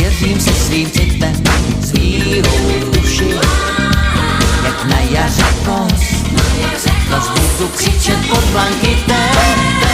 Svěřím se svým citem, svýhou duši, jak na jaře kos. Zas budu křičet pod blankitem.